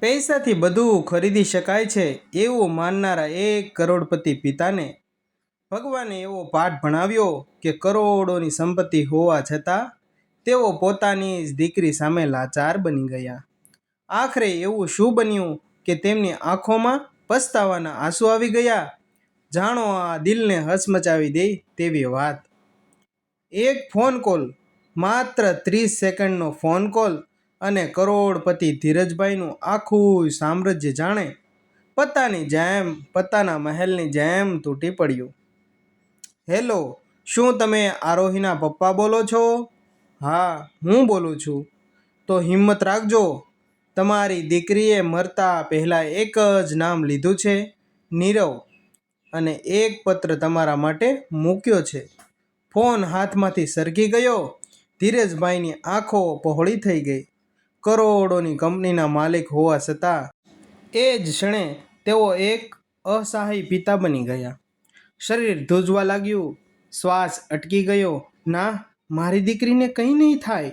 પૈસાથી બધું ખરીદી શકાય છે એવું માનનારા એક કરોડપતિ પિતાને ભગવાને એવો પાઠ ભણાવ્યો કે કરોડોની સંપત્તિ હોવા છતાં તેઓ પોતાની જ દીકરી સામે લાચાર બની ગયા. આખરે એવું શું બન્યું કે તેમની આંખોમાં પસ્તાવાના આંસુ આવી ગયા? જાણો આ દિલને હચમચાવી દે તેવી વાત. એક ફોન કોલ, માત્ર 30 સેકન્ડનો ફોન કોલ, અને કરોડપતિ ધીરજભાઈનું આખું સામ્રાજ્ય જાણે પત્તાના મહેલની જેમ તૂટી પડ્યું. હેલો, શું તમે આરોહીના પપ્પા બોલો છો? હા, હું બોલું છું. તો હિંમત રાખજો. તમારી દીકરીએ મરતા પહેલાં એક જ નામ લીધું છે, નીરવ, અને એક પત્ર તમારા માટે મૂક્યો છે. ફોન હાથમાંથી સરકી ગયો. ધીરજભાઈની આંખો પહોળી થઈ ગઈ. કરોડોની કંપનીના માલિક હોવા છતાં એ જ ક્ષણે તેઓ એક અસહાય પિતા બની ગયા. શરીર ધ્રુજવા લાગ્યું, શ્વાસ અટકી ગયો. ના, મારી દીકરીને કંઈ નહીં થાય.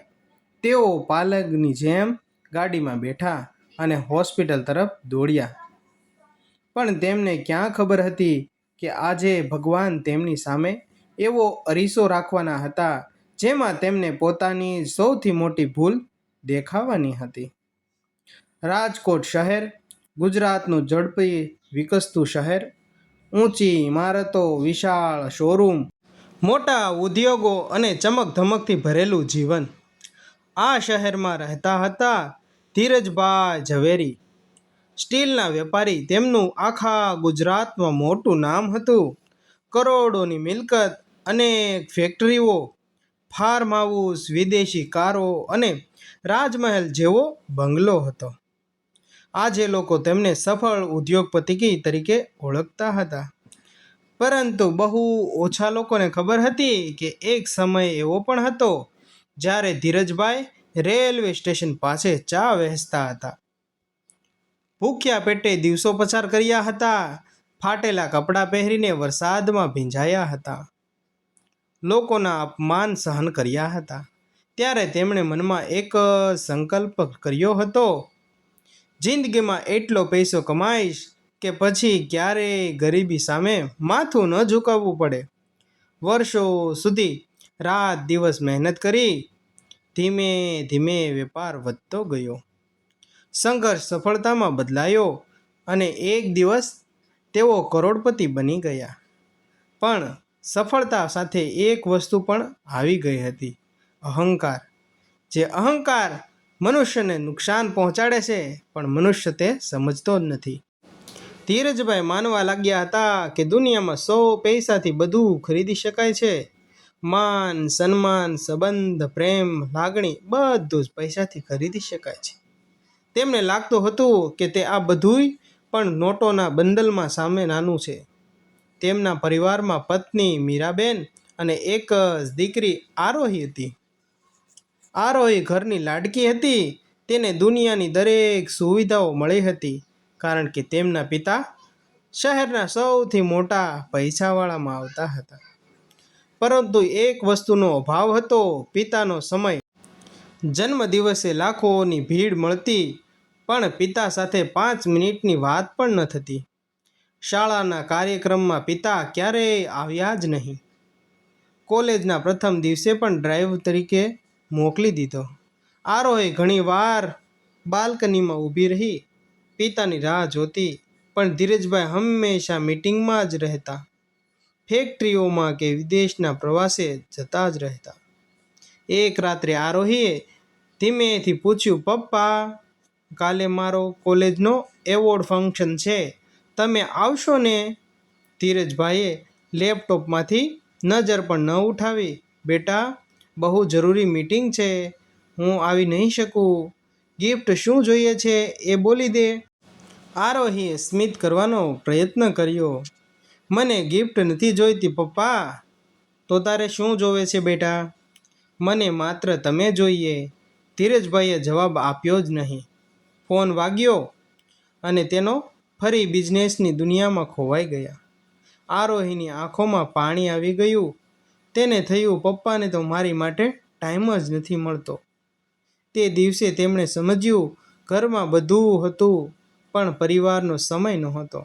તેઓ પાલકની જેમ ગાડીમાં બેઠા અને હોસ્પિટલ તરફ દોડ્યા. પણ તેમને ક્યાં ખબર હતી કે આજે ભગવાન તેમની સામે એવો અરીસો રાખવાના હતા જેમાં તેમને પોતાની સૌથી મોટી ભૂલ દેખાવાની હતી. રાજકોટ શહેર, ગુજરાતનું ઝડપી વિકસતું શહેર. ઊંચી ઇમારતો, વિશાળ શોરૂમ, મોટા ઉદ્યોગો અને ચમકધમકથી ભરેલું જીવન. આ શહેરમાં રહેતા હતા ધીરજભાઈ ઝવેરી, સ્ટીલના વેપારી. તેમનું આખા ગુજરાતમાં મોટું નામ હતું. કરોડોની મિલકત, અનેક ફેક્ટરીઓ, ફાર્મ હાઉસ, વિદેશી કારો અને રાજમહેલ જેવો બંગલો હતો. આજે લોકો તેમને સફળ ઉદ્યોગપતિ તરીકે ઓળખતા હતા. પરંતુ બહુ ઓછા લોકોને ખબર હતી કે એક સમય એવો પણ હતો જ્યારે ધીરજભાઈ રેલવે સ્ટેશન પાસે ચા વહેંચતા હતા. ભૂખ્યા પેટે દિવસો પસાર કર્યા હતા. ફાટેલા કપડાં પહેરીને વરસાદમાં ભીંજાયા હતા. લોકોના અપમાન સહન કર્યા હતા. ત્યારે તેમણે મનમાં એક સંકલ્પ કર્યો હતો, જિંદગીમાં એટલો પૈસો કમાઈશ કે પછી ક્યારેય ગરીબી સામે માથું ન ઝુકાવવું પડે. વર્ષો સુધી રાત દિવસ મહેનત કરી. ધીમે ધીમે વેપાર વધતો ગયો. સંઘર્ષ સફળતામાં બદલાયો અને એક દિવસ તેઓ કરોડપતિ બની ગયા. પણ સફળતા સાથે એક વસ્તુ પણ આવી ગઈ હતી, અહંકાર. જે અહંકાર મનુષ્યને નુકસાન પહોંચાડે છે, પણ મનુષ્ય તે સમજતો જ નથી. ધીરજભાઈ માનવા લાગ્યા હતા કે દુનિયામાં 100 પૈસાથી બધું ખરીદી શકાય છે. માન, સન્માન, સંબંધ, પ્રેમ, લાગણી, બધું જ પૈસાથી ખરીદી શકાય છે. તેમને લાગતું હતું કે તે આ બધુંય પણ નોટોના બંડલમાં સામે નાનું છે. તેમના પરિવારમાં પત્ની મીરાબેન અને એક જ દીકરી આરોહી હતી. આરોહી ઘરની લાડકી હતી. તેને દુનિયાની દરેક સુવિધાઓ મળી હતી કારણ કે તેમના પિતા શહેરના સૌથી મોટા પૈસાવાળામાં આવતા હતા. પરંતુ એક વસ્તુનો અભાવ હતો, પિતાનો સમય. જન્મદિવસે લાખોની ભીડ મળતી, પણ પિતા સાથે 5 મિનિટની વાત પણ ન થતી. શાળાના કાર્યક્રમમાં પિતા ક્યારેય આવ્યા જ નહીં. કોલેજના પ્રથમ દિવસે પણ ડ્રાઈવર તરીકે મોકલી દીધો. આરોહી ઘણીવાર બાલ્કનીમાં ઊભી રહી પિતાની રાહ જોતી, પણ ધીરજભાઈ હંમેશા મીટિંગમાં જ રહેતા, ફેક્ટરીઓમાં કે વિદેશના પ્રવાસે જતા જ રહેતા. એક રાત્રે આરોહીએ ધીમેથી પૂછ્યું, પપ્પા, કાલે મારો કોલેજનો એવોર્ડ ફંક્શન છે, તમે આવશો ને? ધીરજભાઈએ લેપટોપમાંથી નજર પણ ન ઉઠાવી. બેટા, બહુ જરૂરી મીટિંગ છે, હું આવી નહીં શકું. ગિફ્ટ શું જોઈએ છે એ બોલી દે. આરોહીએ સ્મિત કરવાનો પ્રયત્ન કર્યો. મને ગિફ્ટ નથી જોઈતી પપ્પા. તો તારે શું જોવે છે બેટા? મને માત્ર તમે જોઈએ. ધીરજભાઈએ જવાબ આપ્યો જ નહીં. ફોન વાગ્યો અને તેનો ફરી બિઝનેસની દુનિયામાં ખોવાઈ ગયા. આરોહીની આંખોમાં પાણી આવી ગયું. તેને થયું, પપ્પાને તો મારી માટે ટાઈમ જ નથી મળતો. તે દિવસે તેમણે સમજ્યું, ઘરમાં બધું હતું, પણ પરિવારનો સમય નહોતો.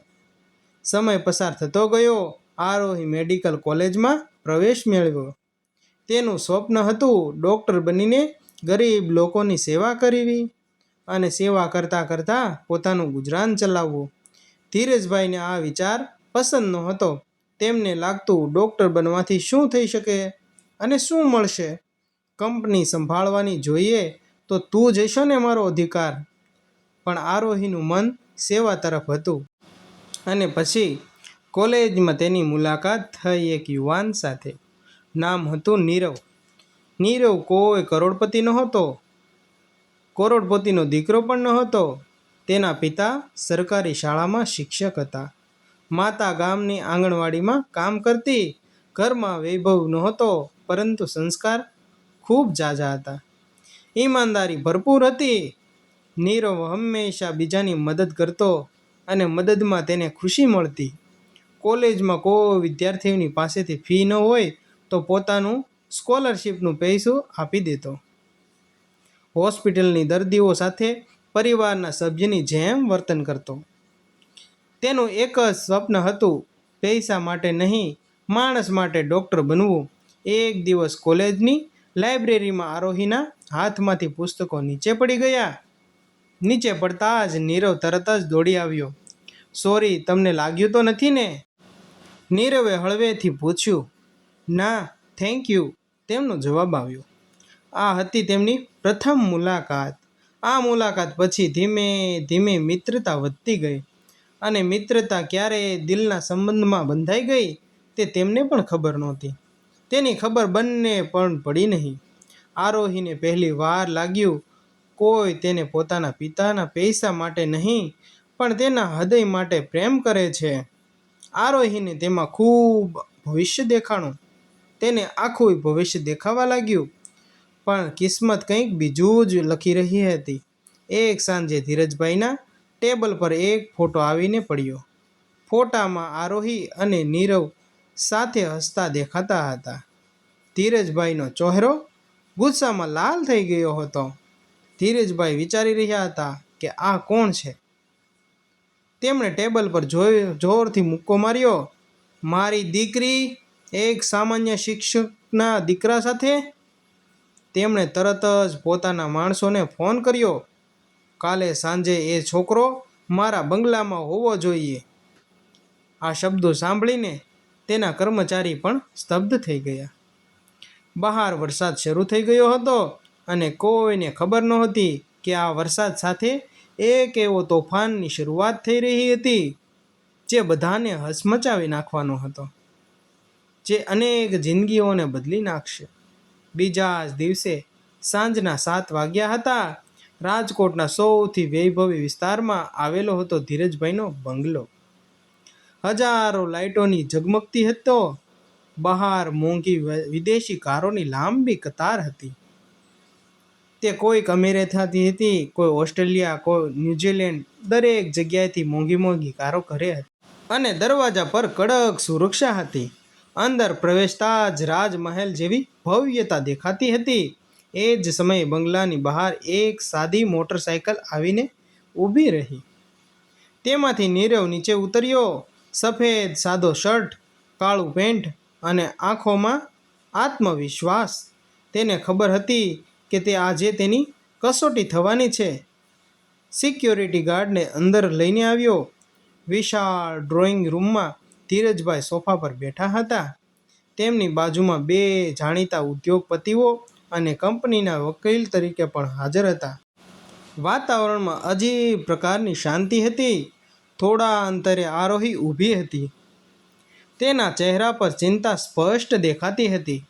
સમય પસાર થતો ગયો. આરોહી મેડિકલ કોલેજમાં પ્રવેશ મેળવ્યો. તેનું સ્વપ્ન હતું ડૉક્ટર બનીને ગરીબ લોકોની સેવા કરવી અને સેવા કરતાં કરતાં પોતાનું ગુજરાન ચલાવવું. ધીરજભાઈને આ વિચાર પસંદ નહોતો. તેમને લાગતું, ડૉક્ટર બનવાથી શું થઈ શકે અને શું મળશે? કંપની સંભાળવાની જોઈએ તો તું જઈશો ને મારો અધિકાર. પણ આરોહીનું મન સેવા તરફ હતું. અને પછી કોલેજમાં તેની મુલાકાત થઈ એક યુવાન સાથે. નામ હતું નીરવ. નીરવ કોઈ કરોડપતિ નહોતો, કરોડપતિનો દીકરો પણ નહોતો. તેના પિતા સરકારી શાળામાં શિક્ષક હતા. માતા ગામની આંગણવાડીમાં કામ કરતી. ઘરમાં વૈભવ નહોતો, પરંતુ સંસ્કાર ખૂબ ઝાઝા હતા. ઈમાનદારી ભરપૂર હતી. નીરવ હંમેશા બીજાની મદદ કરતો અને મદદમાં તેને ખુશી મળતી. કોલેજમાં કોઈ વિદ્યાર્થીઓની પાસેથી ફી ન હોય તો પોતાનું સ્કોલરશીપનું પૈસું આપી દેતો. હોસ્પિટલની દર્દીઓ સાથે પરિવારના સભ્યની જેમ વર્તન કરતો. તેનું એક જ સ્વપ્ન હતું, પૈસા માટે નહીં, માણસ માટે ડૉક્ટર બનવું. એક દિવસ કોલેજની લાઇબ્રેરીમાં આરોહીના હાથમાંથી પુસ્તકો નીચે પડી ગયા. નીચે પડતા જ નીરવ તરત જ દોડી આવ્યો. સોરી, તમને લાગ્યું તો નથી ને? નીરવે હળવેથી પૂછ્યું. ના, થેન્ક યુ, તેમનો જવાબ આવ્યો. આ હતી તેમની પ્રથમ મુલાકાત. આ મુલાકાત પછી ધીમે ધીમે મિત્રતા વધતી ગઈ. અને મિત્રતા ક્યારે દિલના સંબંધમાં બંધાઈ ગઈ તે તેમને પણ ખબર નહોતી. તેની ખબર બંને પણ પડી નહીં. આરોહીને પહેલી વાર લાગ્યું, કોઈ તેને પોતાના પિતાના પૈસા માટે નહીં, પણ તેના હૃદય માટે પ્રેમ કરે છે. આરોહીને તેમાં ખૂબ ભવિષ્ય દેખાણું. તેને આખું ભવિષ્ય દેખાવા લાગ્યું. પણ કિસ્મત કંઈક બીજું જ લખી રહી હતી. એક સાંજે ધીરજભાઈના ટેબલ પર એક ફોટો આવીને પડ્યો. ફોટામાં આરોહી અને નીરવ સાથે હસતા દેખાતા હતા. ધીરજભાઈનો ચહેરો ગુસ્સામાં લાલ થઈ ગયો હતો. ધીરજભાઈ વિચારી રહ્યા હતા કે આ કોણ છે. તેમણે ટેબલ પર જોરથી મુક્કો માર્યો. મારી દીકરી એક સામાન્ય શિક્ષકના દીકરા સાથે? તેમણે તરત જ પોતાના માણસોને ફોન કર્યો. કાલે સાંજે એ છોકરો મારા બંગલામાં હોવો જોઈએ. આ શબ્દો સાંભળીને તેના કર્મચારી પણ સ્તબ્ધ થઈ ગયા. બહાર વરસાદ શરૂ થઈ ગયો હતો અને કોઈને ખબર નહોતી કે આ વરસાદ સાથે એક એવો તોફાનની શરૂઆત થઈ રહી હતી જે બધાને હચમચાવી નાખવાનો હતો, જે અનેક જિંદગીઓને બદલી નાખશે. બીજા જ દિવસે સાંજના 7 વાગ્યા હતા. રાજકોટના સૌથી વૈભવી વિસ્તારમાં આવેલો હતો ધીરજભાઈનો બંગલો. હજારો લાઇટોની ઝગમગતી હતો. બહાર મોંઘી વિદેશી કારોની લાંબી કતાર હતી. તે કોઈક અમેરિકાથી હતી, કોઈ ઓસ્ટ્રેલિયા, કોઈ ન્યૂઝીલેન્ડ. દરેક જગ્યાએથી મોંઘી મોંઘી કારો ઘરે હતી અને દરવાજા પર કડક સુરક્ષા હતી. અંદર પ્રવેશતા જ રાજમહેલ જેવી ભવ્યતા દેખાતી હતી. એ જ સમયે બંગલાની બહાર એક સાદી મોટરસાયકલ આવીને ઊભી રહી. તેમાંથી નીરવ નીચે ઉતર્યો. સફેદ સાદો શર્ટ, કાળું પેન્ટ અને આંખોમાં આત્મવિશ્વાસ. તેને ખબર હતી કે તે આજે તેની કસોટી થવાની છે. સિક્યોરિટી ગાર્ડને અંદર લઈને આવ્યો. વિશાળ ડ્રોઈંગ રૂમમાં ધીરજભાઈ સોફા પર બેઠા હતા. તેમની બાજુમાં 2 જાણીતા ઉદ્યોગપતિઓ અને કંપનીના વકીલ તરીકે પણ હાજર હતા. વાતાવરણમાં અજીબ પ્રકારની શાંતિ હતી. થોડા અંતરે આરોહી ઊભી હતી. તેના ચહેરા પર ચિંતા સ્પષ્ટ દેખાતી હતી.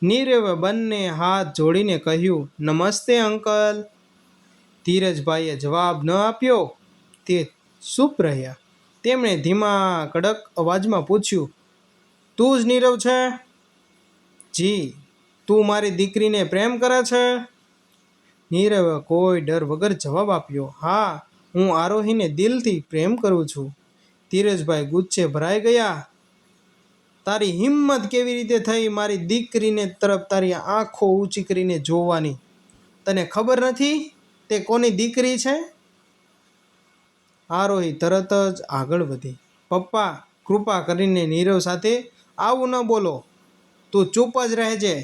નીરવે બંને હાથ જોડીને કહ્યું, નમસ્તે અંકલ. ધીરજભાઈએ જવાબ ન આપ્યો. તે ચૂપ રહ્યા. તેમણે ધીમા કડક અવાજમાં પૂછ્યું, તું જ નીરવ છે? જી. તું મારી દીકરીને પ્રેમ કરે છે? નીરવે કોઈ ડર વગર જવાબ આપ્યો. હા, હું આરોહીને દિલથી પ્રેમ કરું છું. ધીરજભાઈ ગુસ્સે ભરાઈ ગયા. તારી હિંમત કેવી રીતે થઈ મારી દીકરીને તરફ તારી આંખો ઊંચી કરીને જોવાની? તને ખબર નથી તે કોની દીકરી છે? આરોહી તરત જ આગળ વધી. પપ્પા, કૃપા કરીને નીરવ સાથે આવું ન બોલો. તું ચૂપ જ રહેજે.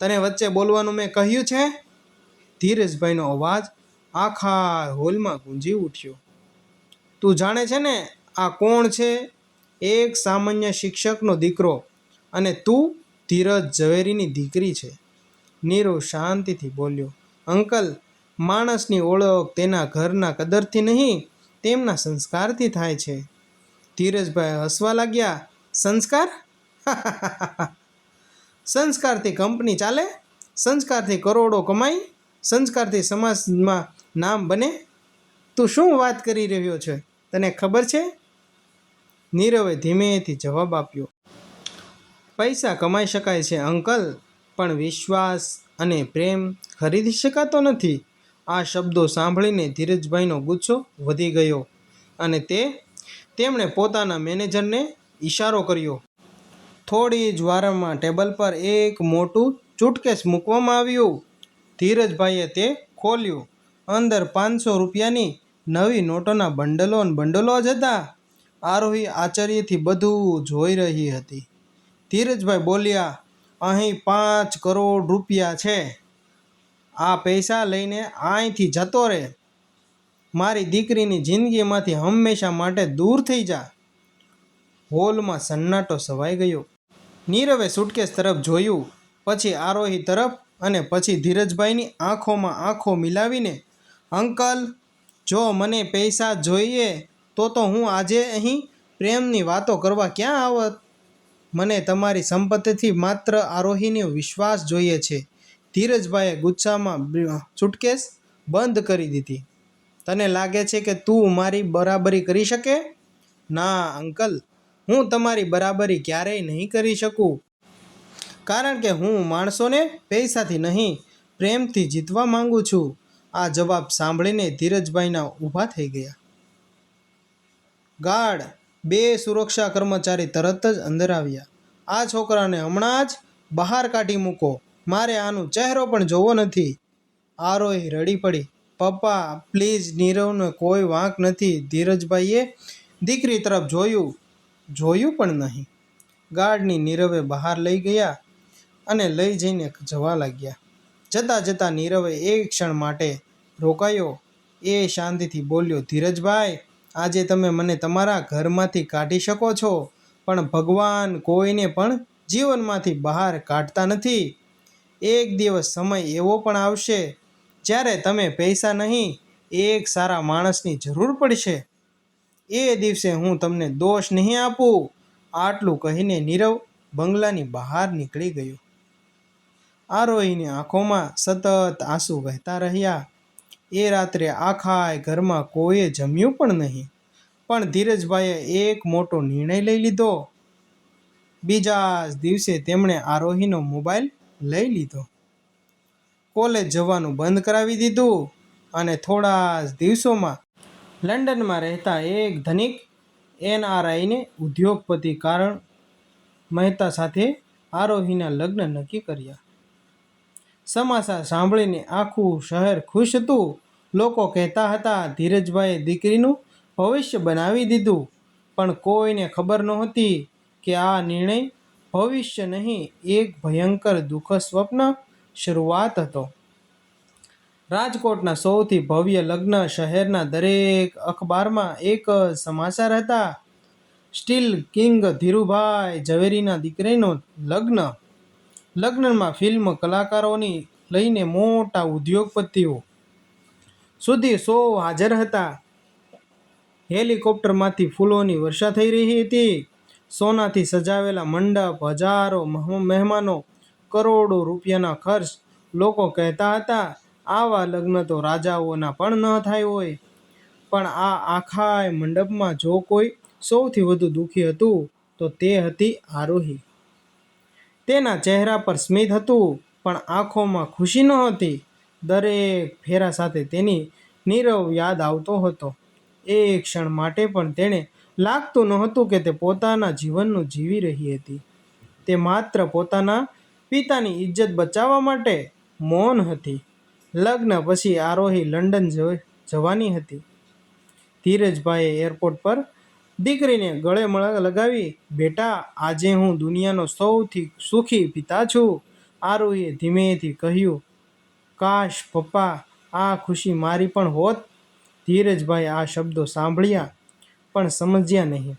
તને વચ્ચે બોલવાનું મેં કહ્યું છે? ધીરજભાઈનો અવાજ આખા હોલમાં ગુંજી ઉઠ્યો. તું જાણે છે ને આ કોણ છે? એક સામાન્ય શિક્ષકનો દીકરો, અને તું ધીરજ ઝવેરીની દીકરી છે. નીરવ શાંતિથી બોલ્યો. અંકલ, માણસની ઓળખ તેના ઘરના કદરથી નહીં, તેમના સંસ્કારથી થાય છે. ધીરજભાઈ હસવા લાગ્યા. સંસ્કાર? સંસ્કારથી કંપની ચાલે? સંસ્કારથી કરોડો કમાઈ? સંસ્કારથી સમાજમાં નામ બને? તું શું વાત કરી રહ્યો છે? તને ખબર છે? નીરવે ધીમેથી જવાબ આપ્યો. પૈસા કમાઈ શકાય છે અંકલ, પણ વિશ્વાસ અને પ્રેમ ખરીદી શકાતો નથી. આ શબ્દો સાંભળીને ધીરજભાઈનો ગુસ્સો વધી ગયો અને તેમણે પોતાના મેનેજરને ઈશારો કર્યો. થોડી જ વારમાં ટેબલ પર એક મોટું સુટકેસ મૂકવામાં આવ્યું. ધીરજભાઈએ તે ખોલ્યું. અંદર 500 રૂપિયાની નવી નોટોના બંડલો જ હતા. આરોહી આશ્ચર્યથી બધું જોઈ રહી હતી. ધીરજભાઈ બોલ્યા, અહીં 5 કરોડ રૂપિયા છે. આ પૈસા લઈને અહીંથી જતો રહે. મારી દીકરીની જિંદગીમાંથી હંમેશા માટે દૂર થઈ જા. હોલમાં સન્નાટો છવાઈ ગયો. નીરવે સુટકેસ તરફ જોયું, પછી આરોહી તરફ અને પછી ધીરજભાઈની આંખોમાં આંખો મિલાવીને, અંકલ, જો મને પૈસા જોઈએ તો હું આજે અહીં પ્રેમની વાતો કરવા ક્યાં આવત? મને તમારી સંપત્તિથી માત્ર આરોહીનો વિશ્વાસ જોઈએ છે. ધીરજભાઈએ ગુસ્સામાં સુટકેસ બંધ કરી દીધી. તને લાગે છે કે તું મારી બરાબરી કરી શકે? ના અંકલ, હું તમારી બરાબરી ક્યારેય નહીં કરી શકું, કારણ કે હું માણસોને પૈસાથી નહીં, પ્રેમથી જીતવા માંગુ છું. આ જવાબ સાંભળીને ધીરજભાઈના ઊભા થઈ ગયા. ગાર્ડ, 2 સુરક્ષા કર્મચારી તરત જ અંદર આવ્યા. આ છોકરાને હમણાં જ બહાર કાઢી મૂકો. મારે આનો ચહેરો પણ જોવો નથી. આરોહી રડી પડી. પપ્પા, પ્લીઝ, નીરવનો કોઈ વાંક નથી. ધીરજભાઈએ દીકરી તરફ જોયું પણ નહીં. ગાર્ડની નીરવે બહાર લઈ ગયા અને લઈ જઈને જવા લાગ્યા. જતાં જતાં નીરવે એક ક્ષણ માટે રોકાયો. એ શાંતિથી બોલ્યો, ધીરજભાઈ, આજે તમે મને તમારા ઘરમાંથી કાઢી શકો છો, પણ ભગવાન કોઈને પણ જીવનમાંથી બહાર કાઢતા નથી. એક દિવસ સમય એવો પણ આવશે જ્યારે તમે પૈસા નહીં, એક સારા માણસની જરૂર પડશે. એ દિવસે હું તમને દોષ નહીં આપું. આટલું કહીને નીરવ બંગલાની બહાર નીકળી ગયો. આરોહીની આંખોમાં સતત આંસુ વહેતા રહ્યા. એ રાત્રે આખા ઘરમાં કોઈએ જમ્યું પણ નહીં. પણ ધીરજભાઈએ એક મોટો નિર્ણય લઈ લીધો. બીજા જ દિવસે તેમણે આરોહીનો મોબાઈલ લઈ લીધો, કોલેજ જવાનું બંધ કરાવી દીધું અને થોડા જ દિવસોમાં લંડનમાં રહેતા એક ધનિક NRIને ઉદ્યોગપતિ કારણ મહેતા સાથે આરોહીના લગ્ન નક્કી કર્યા. સમાચાર સાંભળીને આખું શહેર ખુશ હતું. લોકો કહેતા હતા, ધીરજભાઈએ દીકરીનું ભવિષ્ય બનાવી દીધું. પણ કોઈને ખબર નહોતી કે આ નિર્ણય ભવિષ્ય નહીં, એક ભયંકર દુઃખદ સ્વપ્ન શરૂઆત હતો. રાજકોટના સૌથી ભવ્ય લગ્ન. શહેરના દરેક અખબારમાં એક જ સમાચાર હતા, સ્ટીલ કિંગ ધીરુભાઈ ઝવેરીના દીકરીનું લગ્ન. લગ્નમાં ફિલ્મ કલાકારોની લઈને મોટા ઉદ્યોગપતિઓ સુધી સૌ હાજર હતા. હેલિકોપ્ટરમાંથી ફૂલોની વર્ષા થઈ રહી હતી. સોનાથી સજાવેલા મંડપ, હજારો મહેમાનો, કરોડો રૂપિયાના ખર્ચ. લોકો કહેતા હતા, આવા લગ્ન તો રાજાઓના પણ ન થાય હોય. પણ આ આખા મંડપમાં જો કોઈ સૌથી વધુ દુઃખી હતું તો તે હતી આરોહી. તેના ચહેરા પર સ્મિત હતું, પણ આંખોમાં ખુશી નહોતી. દરેક ફેરા સાથે તેની નીરવ યાદ આવતો હતો. એક ક્ષણ માટે પણ તેણે લાગતું નહોતું કે તે પોતાના જીવનનું જીવી રહી હતી. તે માત્ર પોતાના પિતાની ઇજ્જત બચાવવા માટે મૌન હતી. લગ્ન પછી આરોહી લંડન જવાની હતી. ધીરજભાઈએ એરપોર્ટ પર દીકરીને ગળે લગાવી, બેટા, આજે હું દુનિયાનો સૌથી સુખી પિતા છું. આરોહીએ ધીમેથી કહ્યું, કાશ પપ્પા, આ ખુશી મારી પણ હોત. ધીરજભાઈ આ શબ્દો સાંભળ્યા પણ સમજ્યા નહીં.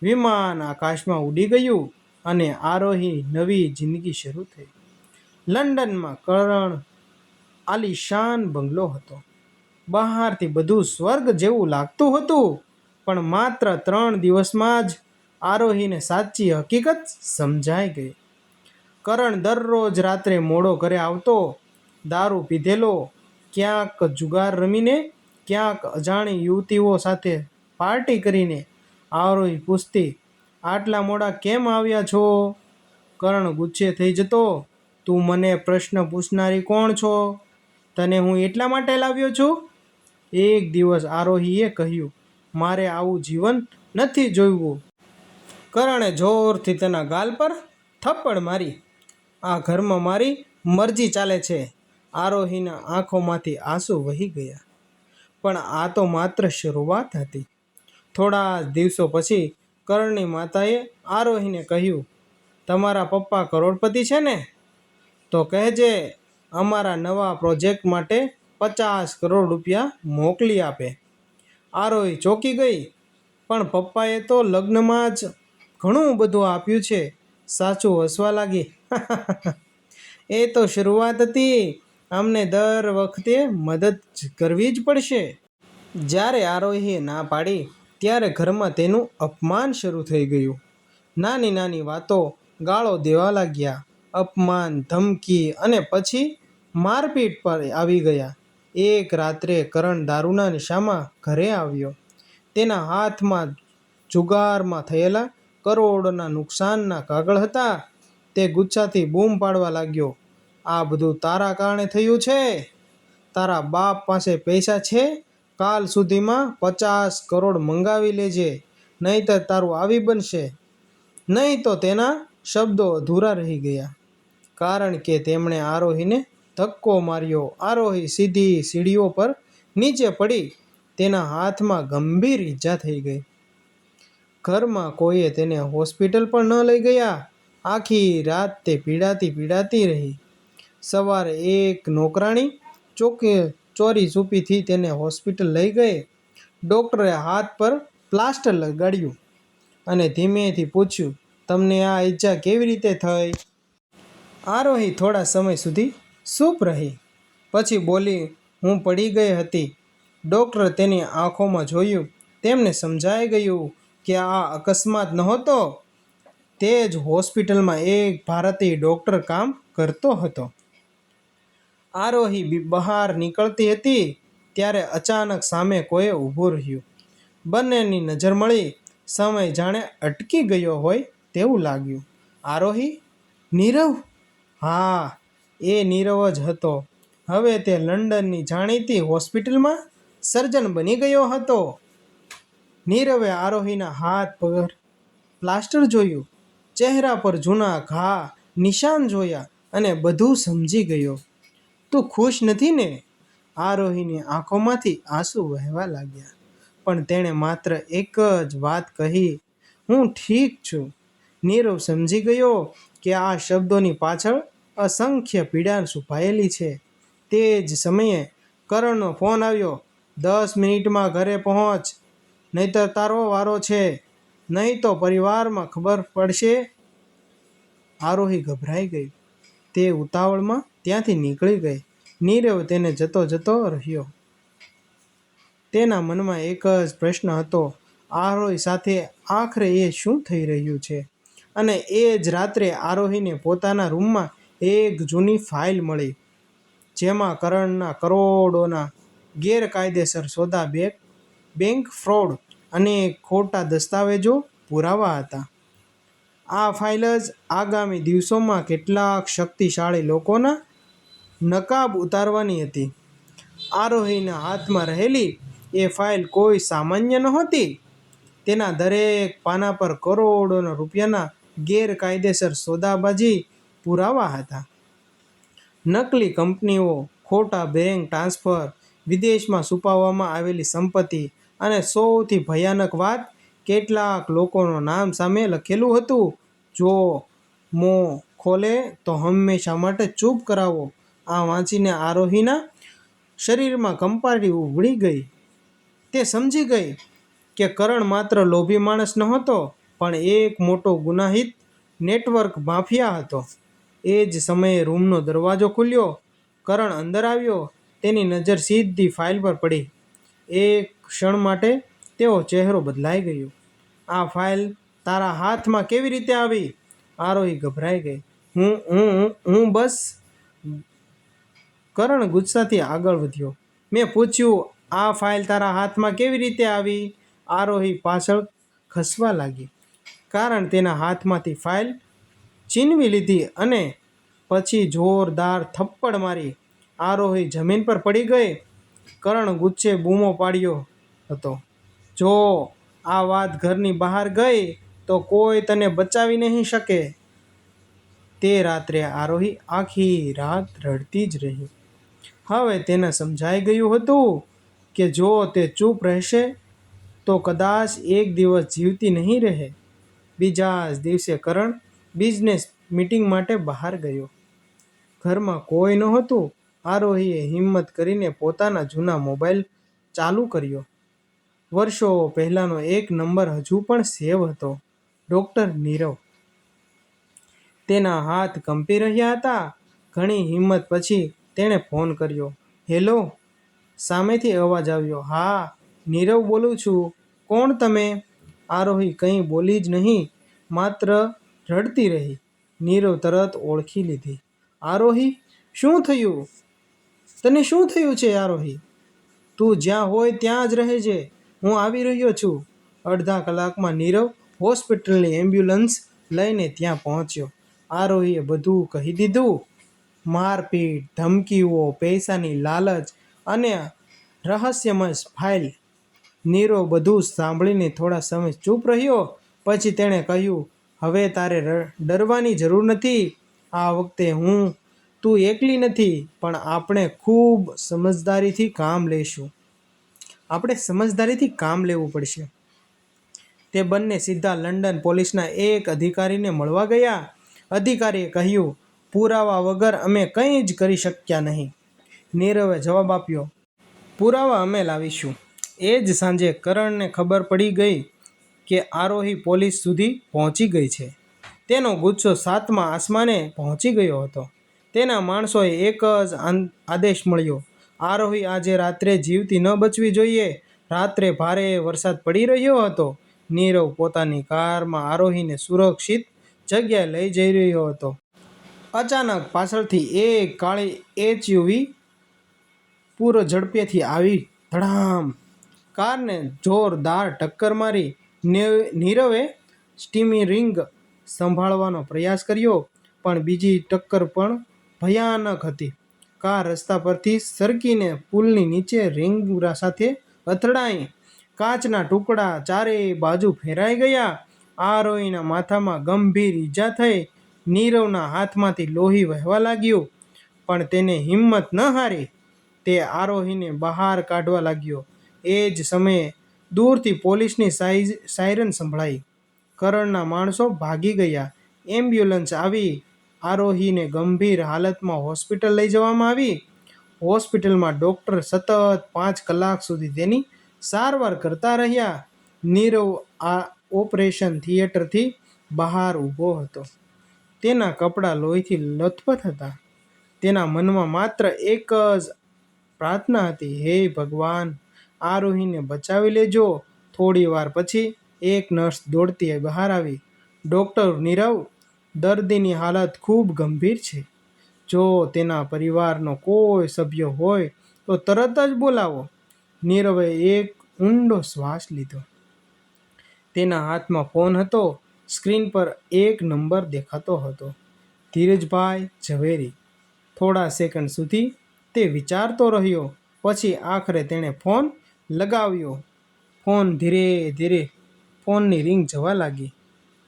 વિમાન આકાશમાં ઉડી ગયું અને આરોહી નવી જિંદગી શરૂ થઈ. લંડનમાં કરણ આલિશાન બંગલો હતો. બહારથી બધું સ્વર્ગ જેવું લાગતું હતું, પણ માત્ર 3 દિવસમાં જ આરોહીને સાચી હકીકત સમજાઈ ગઈ. કરણ દરરોજ રાત્રે મોડો ઘરે આવતો, દારૂ પીધેલો, ક્યાંક જુગાર રમીને, ક્યાંક અજાણી યુવતીઓ સાથે પાર્ટી કરીને. આરોહી પૂછતી, આટલા મોડા કેમ આવ્યા છો? કરણ ગુસ્સે થઈ જતો, તું મને પ્રશ્ન પૂછનારી કોણ છો? તને હું એટલા માટે લાવ્યો છું. એક દિવસ આરોહીએ કહ્યું, મારે આવું જીવન નથી જોઈવું. કરણે જોરથી તેના ગાલ પર થપ્પડ મારી. આ ઘરમાં મારી મરજી ચાલે છે. આરોહીના આંખોમાંથી આંસુ વહી ગયા. પણ આ તો માત્ર શરૂઆત હતી. થોડા દિવસો પછી કરણની માતાએ આરોહીને કહ્યું, તમારા પપ્પા કરોડપતિ છે ને? તો કહેજે અમારા નવા પ્રોજેક્ટ માટે 50 કરોડ રૂપિયા મોકલી આપે. આરોહી ચોંકી ગઈ, પણ પપ્પાએ તો લગ્નમાં જ ઘણું બધું આપ્યું છે. સાચું હસવા લાગી. એ તો શરૂઆત હતી. અમને દર વખતે મદદ કરવી જ પડશે. જ્યારે આરોહીએ ના પાડી ત્યારે ઘરમાં તેનું અપમાન શરૂ થઈ ગયું. નાની નાની વાતો ગાળો દેવા લાગ્યા. અપમાન, ધમકી અને પછી મારપીટ પર આવી ગયા. એક રાત્રે કરણ દારૂના નશામાં ઘરે આવ્યો. તેના હાથમાં જુગારમાં થયેલા કરોડોના નુકસાનના કાગળ હતા. તે ગુસ્સાથી બૂમ પાડવા લાગ્યો, આ બધું તારા કારણે થયું છે. તારા બાપ પાસે પૈસા છે? કાલ સુધીમાં 50 કરોડ મંગાવી લેજે, નહીંતર તારું આવી બનશે. નહીં તો તેના શબ્દો અધૂરા રહી ગયા, કારણ કે તેમણે આરોહીને ધક્કો માર્યો. આરોહી સીધી સીડીઓ પર નીચે પડી. તેના હાથમાં ગંભીર ઈજા થઈ ગઈ. ઘરમાં કોઈએ તેને હોસ્પિટલ પણ ન લઈ ગયા. આખી રાત તે પીડાતી રહી. સવારે એક નોકરાણી ચોરી છૂપીથી તેને હોસ્પિટલ લઈ ગઈ. ડૉક્ટરે હાથ પર પ્લાસ્ટર લગાડ્યું અને ધીમેથી પૂછ્યું, તમને આ ઈજા કેવી રીતે થઈ? આરોહી થોડા સમય સુધી ચૂપ રહી. પછી બોલી, હું પડી ગઈ હતી. ડૉક્ટરે તેની આંખોમાં જોયું. તેમને સમજાઈ ગયું કે આ અકસ્માત નહોતો. તે જ હોસ્પિટલમાં એક ભારતીય ડૉક્ટર કામ કરતો હતો. આરોહી બહાર નીકળતી હતી ત્યારે અચાનક સામે કોઈ ઊભું રહ્યું. બંનેની નજર મળી. સમય જાણે અટકી ગયો હોય તેવું લાગ્યું. આરોહી? નીરવ? હા, એ નીરવ જ હતો. હવે તે લંડનની જાણીતી હોસ્પિટલમાં સર્જન બની ગયો હતો. નીરવે આરોહીના હાથ પર પ્લાસ્ટર જોયું, ચહેરા પર જૂના ઘા નિશાન જોયા અને બધું સમજી ગયો. તું ખુશ નથી ને? આરોહીની આંખોમાંથી આંસુ વહેવા લાગ્યા. પણ તેણે માત્ર એક જ વાત કહી, હું ઠીક છું. નીરવ સમજી ગયો કે આ શબ્દોની પાછળ અસંખ્ય પીડા છુપાયેલી છે. તે જ સમયે કરણનો ફોન આવ્યો. 10 મિનિટમાં ઘરે પહોંચ, નહીંતર તારો વારો છે. નહીં તો પરિવારમાં ખબર પડશે. આરોહી ગભરાઈ ગઈ. તે ઉતાવળમાં ત્યાંથી નીકળી ગઈ. નીરવ તેને જતો રહ્યો. તેના મનમાં એક જ પ્રશ્ન હતો, આરોહી સાથે આખરે એ શું થઈ રહ્યું છે? અને એ જ રાત્રે આરોહીને પોતાના રૂમમાં એક જૂની ફાઇલ મળી, જેમાં કરણના કરોડોના ગેરકાયદેસર સોદા, બેંક ફ્રોડ અને ખોટા દસ્તાવેજો પુરાવા હતા. આ ફાઇલ જ આગામી દિવસોમાં કેટલાક શક્તિશાળી લોકોના નકાબ ઉતારવાની હતી. આરોહીના હાથમાં રહેલી એ ફાઇલ કોઈ સામાન્ય નહોતી. તેના દરેક પાના પર કરોડોના રૂપિયાના ગેરકાયદેસર સોદાબાજી પુરાવા હતા. નકલી કંપનીઓ, ખોટા બેંક ટ્રાન્સફર, વિદેશમાં છુપાવવામાં આવેલી સંપત્તિ અને સૌથી ભયાનક વાત, કેટલાક લોકોનું નામ સામે લખેલું હતું, જો મોં ખોલે તો હંમેશા માટે ચૂપ કરાવો. આ વાંચીને આરોહીના શરીરમાં કંપારી ઉભળી ગઈ. તે સમજી ગઈ કે કરણ માત્ર લોભી માણસ નહોતો, પણ એક મોટો ગુનાહિત નેટવર્ક માફિયા હતો. એ જ સમયે રૂમનો દરવાજો ખુલ્યો. કરણ અંદર આવ્યો. તેની નજર સીધી ફાઇલ પર પડી. એક ક્ષણ માટે તેનો ચહેરો બદલાઈ ગયો. આ ફાઇલ તારા હાથમાં કેવી રીતે આવી? આરોહી ગભરાઈ ગઈ. હું બસ. કરણ ગુસ્સાથી આગળ વધ્યો. મેં પૂછ્યું, આ ફાઇલ તારા હાથમાં કેવી રીતે આવી? આરોહી પાછળ ખસવા લાગી, કારણ તેના હાથમાંથી ફાઇલ છીનવી લીધી અને પછી જોરદાર થપ્પડ મારી. આરોહી જમીન પર પડી ગઈ. કરણ ગુસ્સે બૂમો પાડ્યો હતો, જો આ વાત ઘરની બહાર ગઈ તો કોઈ તને બચાવી નહીં શકે. તે રાત્રે આરોહી આખી રાત રડતી જ રહી. હવે તેને સમજાઈ ગયું હતું કે જો તે ચૂપ રહેશે તો કદાચ એક દિવસ જીવતી નહીં રહે. બીજા જ દિવસે કરણ બિઝનેસ મીટિંગ માટે બહાર ગયો. ઘરમાં કોઈ નહોતું. આરોહીએ હિંમત કરીને પોતાના જૂના મોબાઈલ ચાલુ કર્યો. વર્ષો પહેલાંનો એક નંબર હજુ પણ સેવ હતો, ડૉક્ટર નીરવ. તેના હાથ કંપી રહ્યા હતા. ઘણી હિંમત પછી તેણે ફોન કર્યો. હેલો, સામેથી અવાજ આવ્યો. હા, નીરવ બોલું છું. કોણ તમે? આરોહી કંઈ બોલી જ નહીં, માત્ર રડતી રહી. નીરવ તરત ઓળખી લીધી. આરોહી, શું થયું? તને શું થયું છે આરોહી? તું જ્યાં હોય ત્યાં જ રહેજે, હું આવી રહ્યો છું. અડધા કલાકમાં નીરવ હોસ્પિટલની એમ્બ્યુલન્સ લઈને ત્યાં પહોંચ્યો. આરોહીએ બધું કહી દીધું. મારપીટ, ધમકીઓ, પૈસાની લાલચ અને રહસ્યમય ફાઇલ. નીરવ બધું સાંભળીને થોડા સમય ચૂપ રહ્યો. પછી તેણે કહ્યું, હવે તારે ડરવાની જરૂર નથી. આ વખતે તું એકલી નથી, પણ આપણે ખૂબ સમજદારીથી કામ લેવું પડશે. તે બંને સીધા લંડન પોલીસના એક અધિકારીને મળવા ગયા. અધિકારીએ કહ્યું, પુરાવા વગર અમે કંઈ જ કરી શક્યા નહીં. નીરવે જવાબ આપ્યો, પુરાવા અમે લાવીશું. એ જ સાંજે કરણને ખબર પડી ગઈ કે આરોહી પોલીસ સુધી પહોંચી ગઈ છે. તેનો ગુસ્સો 7મા આસમાને પહોંચી ગયો હતો. તેના માણસોએ એક જ આદેશ મળ્યો, આરોહી આજે રાત્રે જીવતી ન બચવી જોઈએ. રાત્રે ભારે વરસાદ પડી રહ્યો હતો. નીરવ પોતાની કારમાં આરોહીને સુરક્ષિત જગ્યાએ લઈ જઈ રહ્યો હતો. અચાનક પાછળથી એક કાળી એસયુવી પૂરો ઝડપેથી આવી ધડામ. કારને જોરદાર ટક્કર મારી. નીરવે સ્ટીયરિંગ સંભાળવાનો પ્રયાસ કર્યો, પણ બીજી ટક્કર પણ ભયાનક હતી. કાર રસ્તા પરથી સરકીને પુલની નીચે રિંગ સાથે અથડાઈ. કાચના ટુકડા ચારેય બાજુ ફેરાઈ ગયા. આરોહીના માથામાં ગંભીર ઈજા થઈ. નીરવના હાથમાંથી લોહી વહેવા લાગ્યું, પણ તેને હિંમત ન હારી. તે આરોહીને બહાર કાઢવા લાગ્યો. એ જ સમયે દૂરથી પોલીસની સાયરન સંભળાઈ. કરણના માણસો ભાગી ગયા. એમ્બ્યુલન્સ આવી. આરોહીને ગંભીર હાલતમાં હોસ્પિટલ લઈ જવામાં આવી. હોસ્પિટલમાં ડૉક્ટર સતત 5 કલાક સુધી તેની સારવાર કરતા રહ્યા. નીરવ આ ઓપરેશન થિયેટરથી બહાર ઊભો હતો. તેના કપડાં લોહીથી લથપથ હતા. તેના મનમાં માત્ર એક જ પ્રાર્થના હતી, હે ભગવાન, આરોહીને બચાવી લેજો. થોડી વાર પછી એક નર્સ દોડતી બહાર આવી. ડૉક્ટર નીરવ, દર્દીની હાલત ખૂબ ગંભીર છે. જો તેના પરિવારનો કોઈ સભ્ય હોય તો તરત જ બોલાવો. નીરવે એક ઊંડો શ્વાસ લીધો. તેના હાથમાં ફોન હતો. સ્ક્રીન પર એક નંબર દેખાતો હતો, ધીરજભાઈ ઝવેરી. થોડા સેકન્ડ સુધી તે વિચારતો રહ્યો. પછી આખરે તેણે ફોન લગાવ્યો. ધીરે ધીરે ફોનની રિંગ જવા લાગી.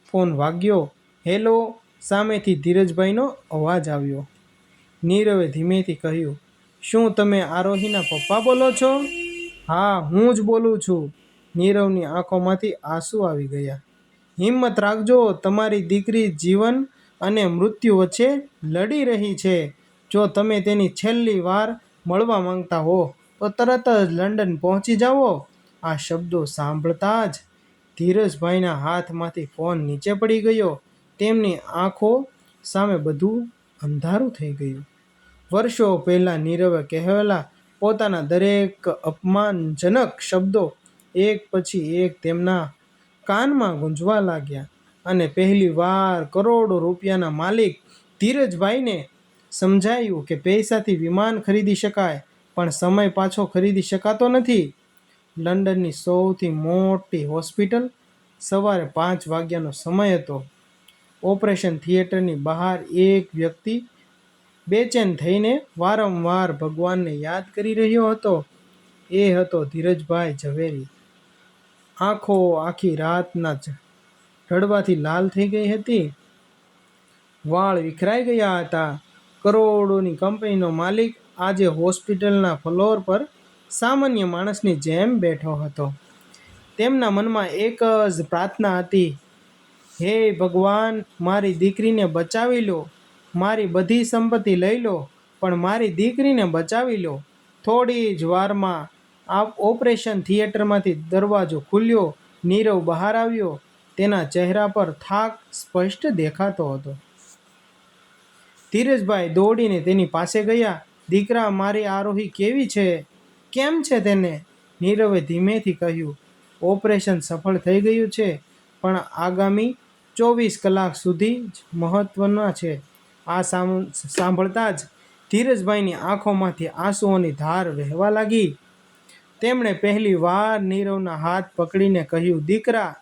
ફોન વાગ્યો. હેલો, સામેથી ધીરજભાઈનો અવાજ આવ્યો. નીરવે ધીમેથી કહ્યું, શું તમે આરોહીના પપ્પા બોલો છો? હા, હું જ બોલું છું. નીરવની આંખોમાંથી આંસુ આવી ગયા. હિંમત રાખજો, તમારી દીકરી જીવન અને મૃત્યુ વચ્ચે લડી રહી છે. જો તમે તેની છેલ્લી વાર મળવા માંગતા હો તો તરત જ લંડન પહોંચી જાઓ. આ શબ્દો સાંભળતા જ ધીરજભાઈના હાથમાંથી ફોન નીચે પડી ગયો. તેમની આંખો સામે બધું અંધારું થઈ ગયું. વર્ષો પહેલાં નીરવે કહેલા પોતાના દરેક અપમાનજનક શબ્દો એક પછી એક તેમના કાનમાં ગુંજવા લાગ્યા. અને પહેલી વાર કરોડો રૂપિયાના માલિક ધીરજભાઈને સમજાયું કે પૈસાથી વિમાન ખરીદી શકાય, પણ સમય પાછો ખરીદી શકાતો નથી. લંડનની સૌથી મોટી હોસ્પિટલ. સવારે 5 વાગ્યાનો સમય હતો. ઓપરેશન થિયેટરની બહાર એક વ્યક્તિ બેચેન થઈને વારંવાર ભગવાનને યાદ કરી રહ્યો હતો. એ હતો ધીરજભાઈ ઝવેરી. આંખો આખી રાતના રડવાથી લાલ થઈ ગઈ હતી. વાળ વિખરાઈ ગયા હતા. કરોડોની કંપનીનો માલિક આજે હોસ્પિટલના ફ્લોર પર સામાન્ય માણસની જેમ બેઠો હતો. તેમના મનમાં એક જ પ્રાર્થના હતી, હે ભગવાન, મારી દીકરીને બચાવી લો. મારી બધી સંપત્તિ લઈ લો, પણ મારી દીકરીને બચાવી લો. થોડી જ વારમાં ઓપરેશન થિયેટરમાંથી દરવાજો ખુલ્યો. નીરવ બહાર આવ્યો. તેના ચહેરા પર થાક સ્પષ્ટ દેખાતો હતો. ધીરજભાઈ દોડીને તેની પાસે ગયા. દીકરા, મારી આરોહી કેવી છે? કેમ છે તેને? નીરવે ધીમેથી કહ્યું, ઓપરેશન સફળ થઈ ગયું છે, પણ આગામી 24 કલાક સુધી જ મહત્વના છે. આ સાંભળતા જ ધીરજભાઈની આંખોમાંથી આંસુઓની ધાર વહેવા લાગી. તેમણે પહેલી વાર નીરવના હાથ પકડીને કહ્યું, દીકરા,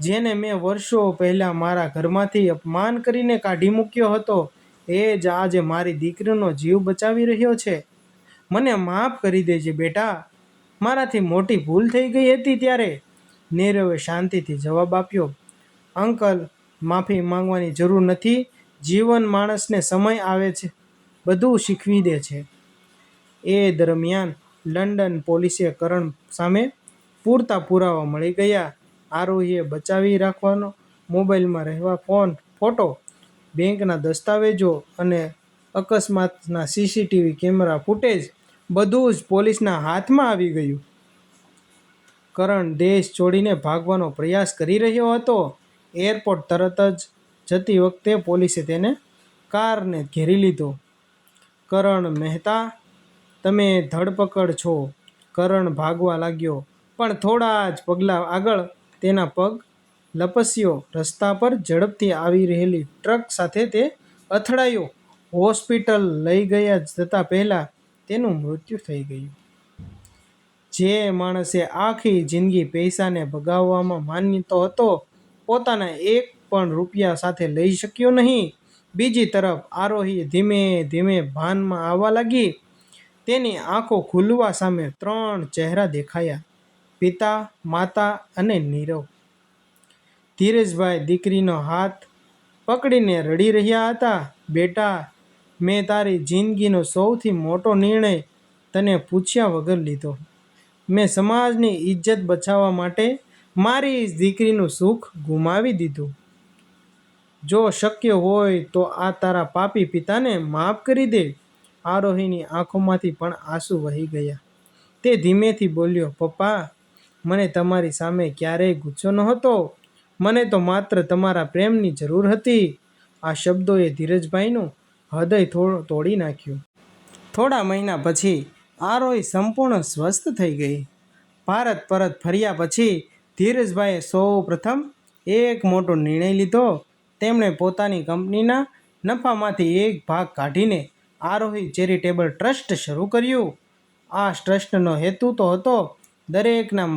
જેને મેં વર્ષો પહેલાં મારા ઘરમાંથી અપમાન કરીને કાઢી મૂક્યો હતો, એ જ આજે મારી દીકરીનો જીવ બચાવી રહ્યો છે. મને માફ કરી દેજે બેટા, મારાથી મોટી ભૂલ થઈ ગઈ હતી ત્યારે. નીરવે શાંતિથી જવાબ આપ્યો, અંકલ, માફી માંગવાની જરૂર નથી. જીવન માણસને સમય આવે છે બધું શીખવી દે છે. એ દરમિયાન લંડન પોલીસે કરણ સામે પૂરતા પુરાવા મળી ગયા. આરોહીએ બચાવી રાખવાનો મોબાઈલમાં રહેવા ફોટો, બેંકના દસ્તાવેજો અને અકસ્માતના સીસીટીવી કેમેરા ફૂટેજ બધું જ પોલીસના હાથમાં આવી ગયું. કરણ દેશ છોડીને ભાગવાનો પ્રયાસ કરી રહ્યો હતો. એરપોર્ટ તરત જ જતી વખતે પોલીસે તેને કારને ઘેરી લીધો. કરણ મહેતા, તમે ધરપકડ છો. કરણ ભાગવા લાગ્યો, પણ થોડા જ પગલાં આગળ તેના પગ લપસ્યો. રસ્તા પર ઝડપથી આવી રહેલી ટ્રક સાથે તે અથડાયો. હોસ્પિટલ લઈ ગયા જતા પહેલાં તેનું મૃત્યુ થઈ ગયું. જે માણસે આખી જિંદગી પૈસાને ભગાવવામાં માનતો હતો, પોતાના એક પણ રૂપિયા સાથે લઈ શક્યો નહીં. બીજી તરફ આરોહી ધીમે ધીમે ભાનમાં આવવા લાગી. તેની આંખો ખુલવા સામે 3 ચહેરા દેખાયા, પિતા, માતા અને નીરવ. ધીરજભાઈ દીકરીનો હાથ પકડીને રડી રહ્યા હતા. બેટા, મેં તારી જિંદગીનો સૌથી મોટો નિર્ણય તને પૂછ્યા વગર લીધો. મેં સમાજની ઇજ્જત બચાવવા માટે મારી દીકરીનું સુખ ગુમાવી દીધું. જો શક્ય હોય તો આ તારા પાપી પિતાને માફ કરી દે. આરોહીની આંખોમાંથી પણ આંસુ વહી ગયા. તે ધીમેથી બોલ્યો, પપ્પા, મને તમારી સામે ક્યારેય ગુસ્સો નહોતો. મને તો માત્ર તમારા પ્રેમની જરૂર હતી. આ શબ્દોએ ધીરજભાઈનું હૃદય તોડી નાખ્યું. થોડા મહિના પછી આરોહી સંપૂર્ણ સ્વસ્થ થઈ ગઈ. ભારત પરત ફર્યા પછી ધીરજભાઈએ સૌ પ્રથમ એક મોટો નિર્ણય લીધો. તેમણે પોતાની કંપનીના નફામાંથી એક ભાગ કાઢીને આરોહી ચેરિટેબલ ટ્રસ્ટ શરૂ કર્યું. આ ટ્રસ્ટનો હેતુ તો હતો દરેકના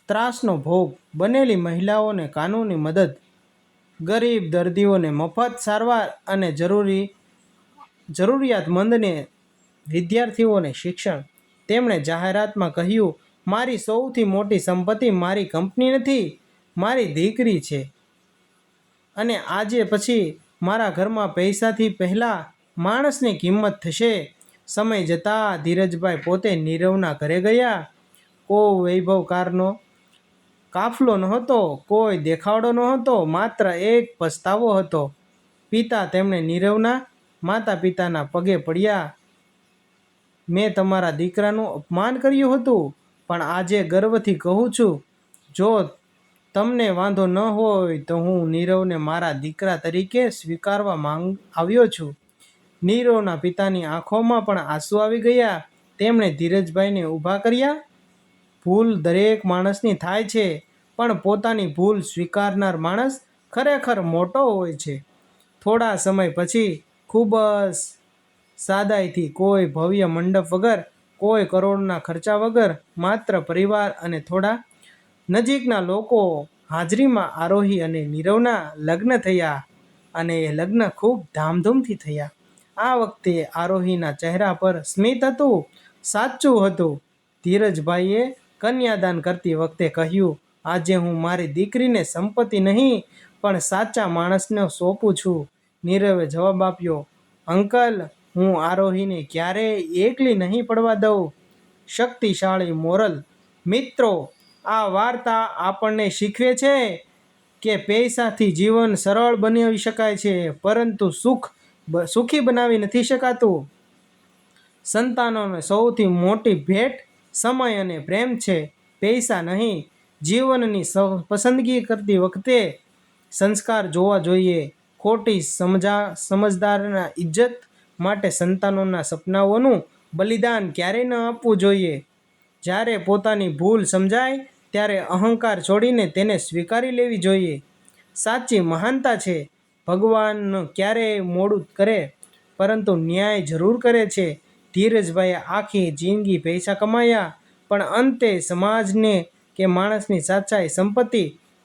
ત્રાસનો ભોગ બનેલી મહિલાઓને કાનૂની મદદ, ગરીબ દર્દીઓને મફત સારવાર અને જરૂરિયાતમંદને વિદ્યાર્થીઓને શિક્ષણ. તેમણે જાહેરાતમાં કહ્યું, મારી સૌથી મોટી સંપત્તિ મારી કંપની નથી, મારી દીકરી છે. અને આજે પછી મારા ઘરમાં પૈસાથી પહેલાં માણસની કિંમત થશે. સમય જતાં ધીરજભાઈ પોતે નીરવના ઘરે ગયા. કોઈ વૈભવકારનો કાફલો નહોતો, કોઈ દેખાડો નહોતો, માત્ર એક પસ્તાવો હતો. પિતા તેમણે નીરવના માતા પિતાના પગે પડ્યા. મેં તમારા દીકરાનું અપમાન કર્યું હતું, પણ આજે ગર્વથી કહું છું, જો તમને વાંધો ન હોય તો હું નીરવને મારા દીકરા તરીકે સ્વીકારવા આવ્યો છું. નીરવના પિતાની આંખોમાં પણ આંસુ આવી ગયા. તેમણે ધીરજભાઈને ઊભા કર્યા. ભૂલ દરેક માણસની થાય છે, પણ પોતાની ભૂલ સ્વીકારનાર માણસ ખરેખર મોટો હોય છે. થોડા સમય પછી ખૂબ જ સાદાઈથી, કોઈ ભવ્ય મંડપ વગર, કોઈ કરોડના ખર્ચા વગર, માત્ર પરિવાર અને થોડા નજીકના લોકો હાજરીમાં આરોહી અને નીરવના લગ્ન થયા. અને એ લગ્ન ખૂબ ધામધૂમથી થયા. આ વખતે આરોહીના ચહેરા પર સ્મિત હતું, સાચું હતું. ધીરજભાઈએ કન્યાદાન કરતી વખતે કહ્યું, આજે હું મારી દીકરીને સંપત્તિ નહીં પણ સાચા માણસને સોંપું છું. નીરવે જવાબ આપ્યો, અંકલ, હું આરોહીને ક્યારેય એકલી નહીં પડવા દઉં. શક્તિશાળી મોરલ. મિત્રો, આ વાર્તા આપણને શીખવે છે કે પૈસાથી જીવન સરળ બનાવી શકાય છે, પરંતુ સુખી બનાવી નથી શકાતું. સંતાનોને સૌથી મોટી ભેટ સમય અને પ્રેમ છે, પૈસા નહીં. જીવનની પસંદગી કરતી વખતે સંસ્કાર જોવા જોઈએ. ખોટી સમજદારના ઇજ્જત માટે સંતાનોના સપનાઓનું બલિદાન ક્યારેય ન આપવું જોઈએ. જ્યારે પોતાની ભૂલ સમજાય ત્યારે અહંકાર છોડીને તેને સ્વીકારી લેવી જોઈએ. સાચી મહાનતા છે, ભગવાન ક્યારેય મોડું કરે, પરંતુ ન્યાય જરૂર કરે છે. ધીરજભાઈએ આખી જિંદગી પૈસા કમાયા, પણ અંતે સમાજને કે માણસની સાચાઈ સંપત્તિ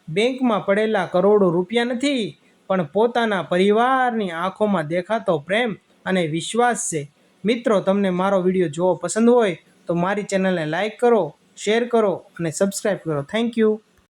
બેંકમાં પડેલા કરોડો રૂપિયા નથી, પણ પોતાના પરિવારની આંખોમાં દેખાતો પ્રેમ અને વિશ્વાસ છે. મિત્રો, તમને મારો વિડીયો જોવો પસંદ હોય તો મારી ચેનલને લાઈક કરો, શેર કરો અને સબસ્ક્રાઈબ કરો. Thank you.